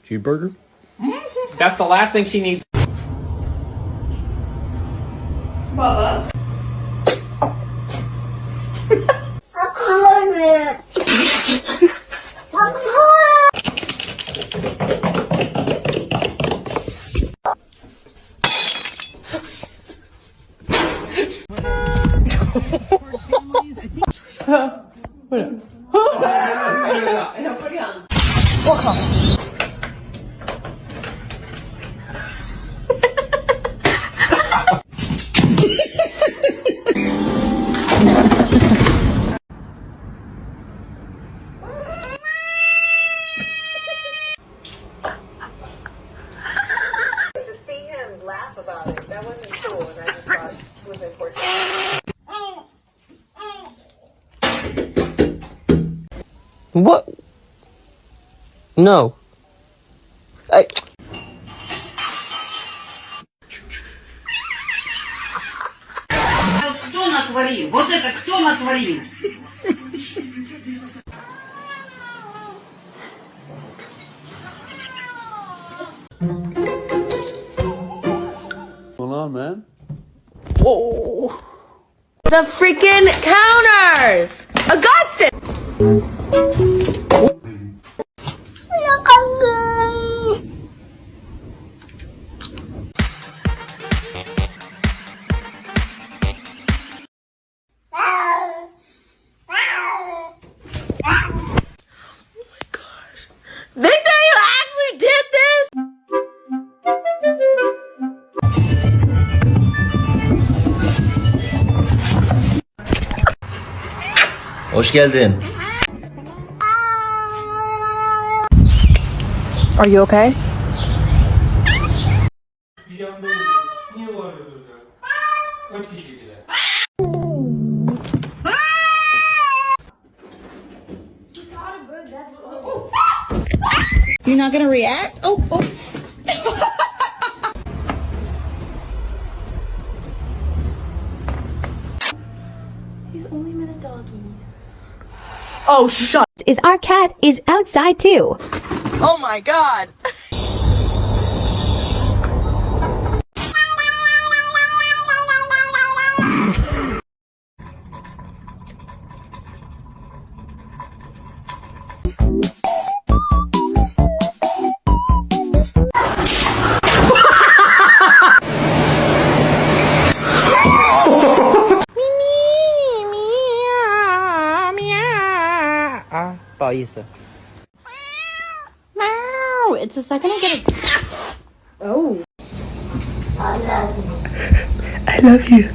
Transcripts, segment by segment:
Cheeseburger? That's the last thing she needs. Bubba. Laugh about it. That wasn't cool, and I just thought it was important. What? No. Кто натворил? Вот это кто натворил? What's going on, man? Whoa. The freaking counters! Augustus! Hoş geldin. Are you okay? You're not gonna react? Oh. He's only been a doggy. Oh, shut. Is our cat is outside too. Oh my god. Meow. It's the second I get a... Oh. I love you.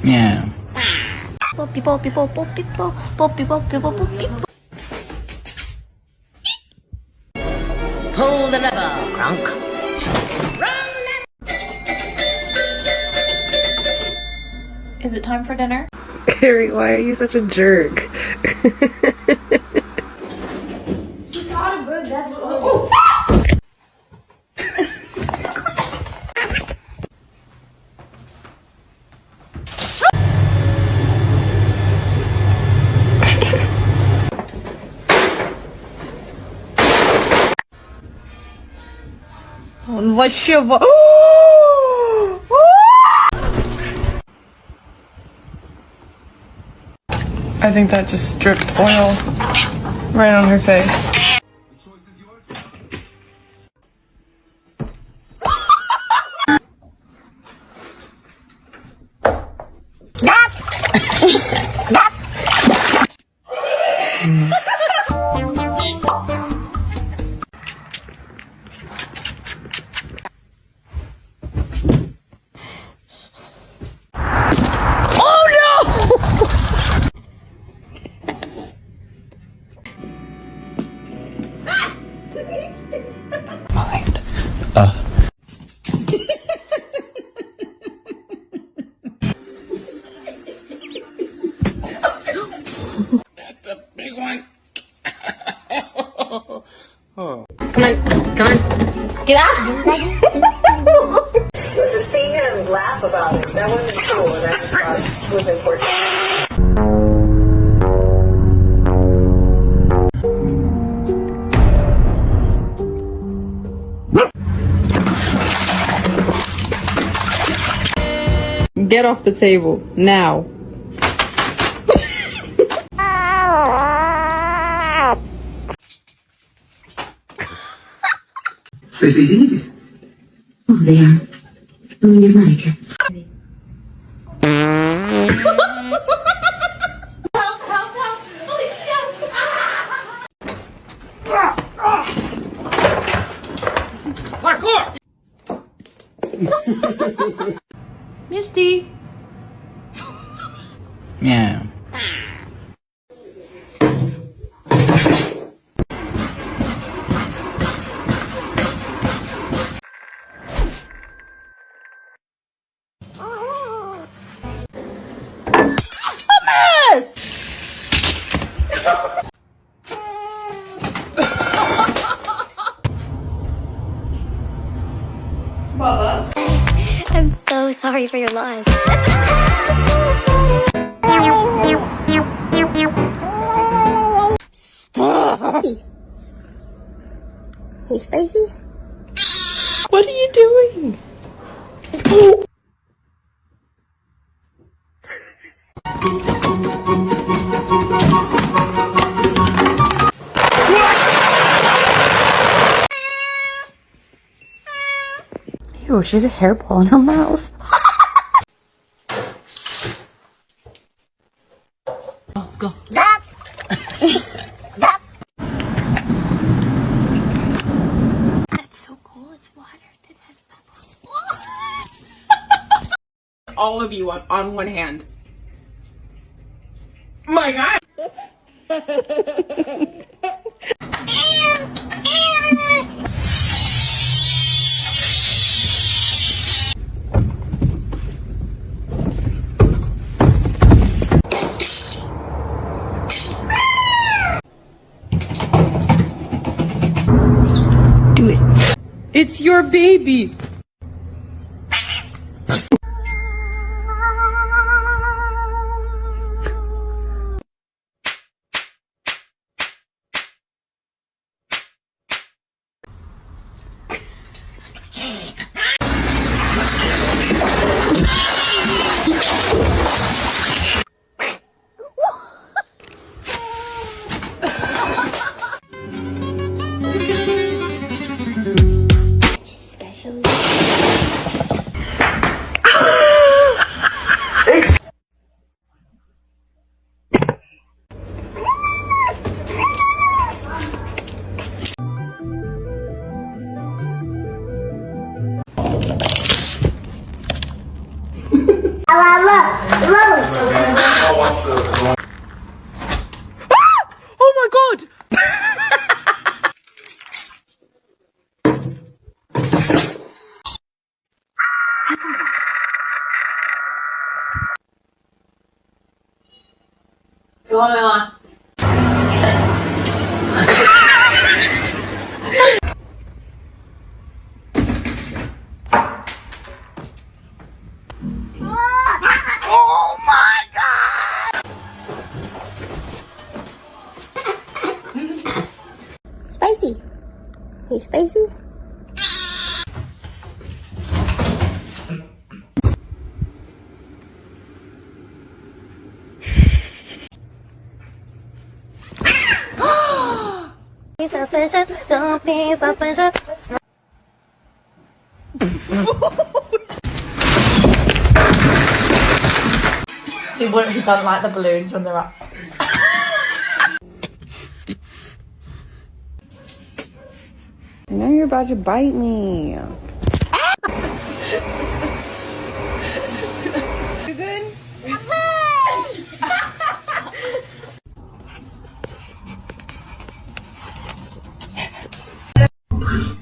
Yeah. Poppy, poppy, poppy, poppy, poppy, poppy, poppy. Pull the lever, Kronk. Is it time for dinner? Harry, why are you such a jerk? Он вообще... I think that just dripped oil right on her face. Come on, come on. Get out! To see him laugh about it, that wasn't cool, and I just thought it was important. Get off the table, now. Присоединитесь? Ох, да я... Вы не знаете. Misty. Meow. I'm so sorry for your loss. Hey, Spicy? What are you doing? Ew, she has a hairball in her mouth. That's so cool. It's water that has bubbles. All of you on one hand. My God. It's your baby. Oh my God. Spicy. Hey, Spicy? Piece of fishes, don't piece of fishes. He doesn't like the balloons when they're up. I know you're about to bite me.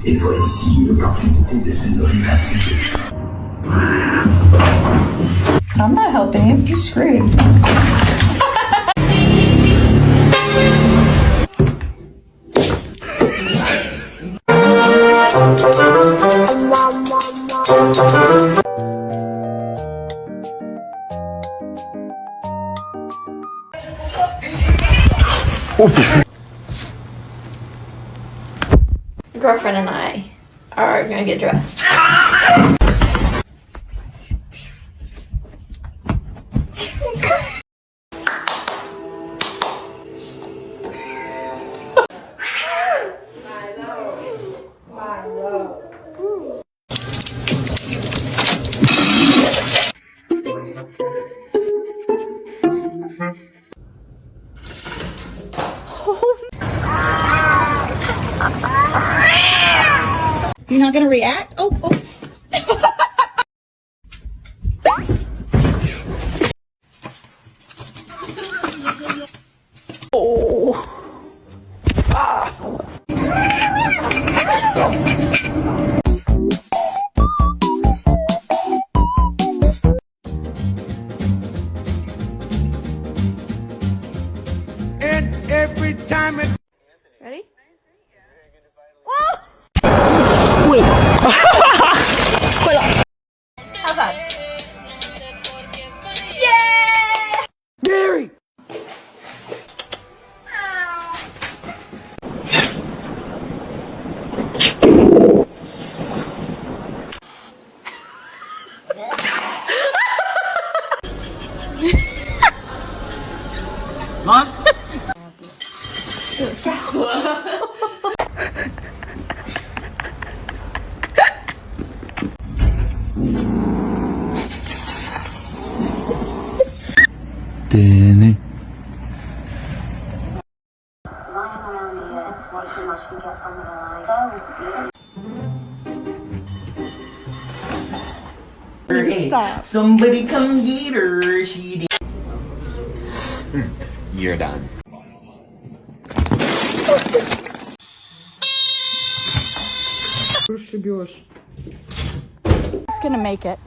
Et voici une opportunité de se nourrir ainsi. I'm not helping you. You're screwed. Girlfriend and I are gonna get dressed. You're not gonna react? Oh. And every time it... Ready? Wait. How's that? Gary! Danny. Stop. Somebody come get her. She did. You're done. Just gonna make it.